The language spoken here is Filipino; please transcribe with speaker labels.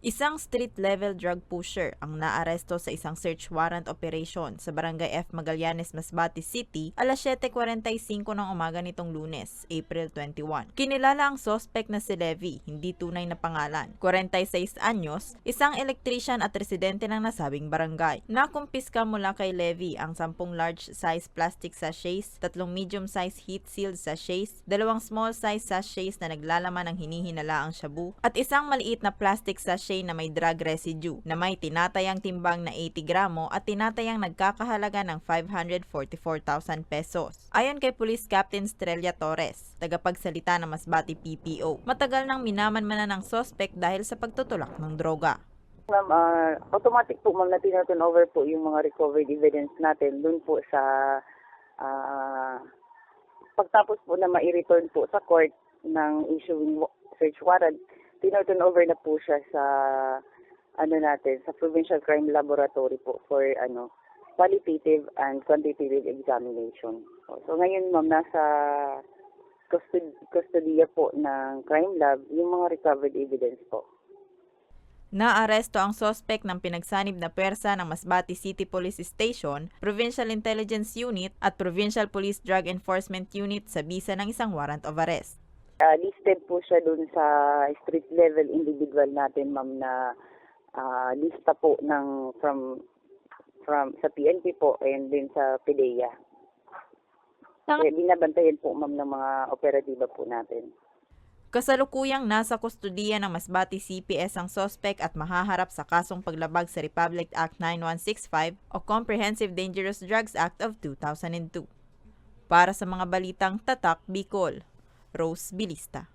Speaker 1: Isang street-level drug pusher ang naaresto sa isang search warrant operation sa Barangay F. Magallanes, Masbate City, alas 7:45 ng umaga nitong Lunes, April 21. Kinilala ang suspect na si Levi, hindi tunay na pangalan. 46 anyos, isang electrician at residente ng nasabing barangay. Nakumpiska mula kay Levi ang 10 large-size plastic sachets, 3 medium-size heat-sealed sachets, 2 small-size sachets na naglalaman ng hinihinalaang shabu, at isang maliit na plastic sachet na may drug residue na may tinatayang timbang na 80 gramo at tinatayang nagkakahalaga ng 544,000 pesos. Ayon kay Police Captain Strella Torres, tagapagsalita ng Masbate PPO, matagal nang minamanmanan ng suspect dahil sa pagtutulak ng droga.
Speaker 2: Ma'am, automatic po ma'am na tinaturn over po yung mga recovered evidence natin dun po sa pagtapos po na ma-return po sa court ng issuing search warrant, tinaturn over na po siya sa sa Provincial Crime Laboratory po for qualitative and quantitative examination. So ngayon ma'am, nasa custodiya po ng crime lab yung mga recovered evidence po.
Speaker 1: Naaresto ang suspect ng pinagsanib na pwersa ng Masbate City Police Station, Provincial Intelligence Unit at Provincial Police Drug Enforcement Unit sa bisa ng isang warrant of arrest.
Speaker 2: Listed po siya dun sa street level individual natin ma'am na lista po ng from sa PNP po and din sa PDEA. Kaya binabantayan po ma'am ng mga operatiba po natin.
Speaker 1: Kasalukuyang nasa kustodiya ng Masbate CPS ang suspect at mahaharap sa kasong paglabag sa Republic Act 9165 o Comprehensive Dangerous Drugs Act of 2002. Para sa mga balitang Tatak Bicol, Rose Bilista.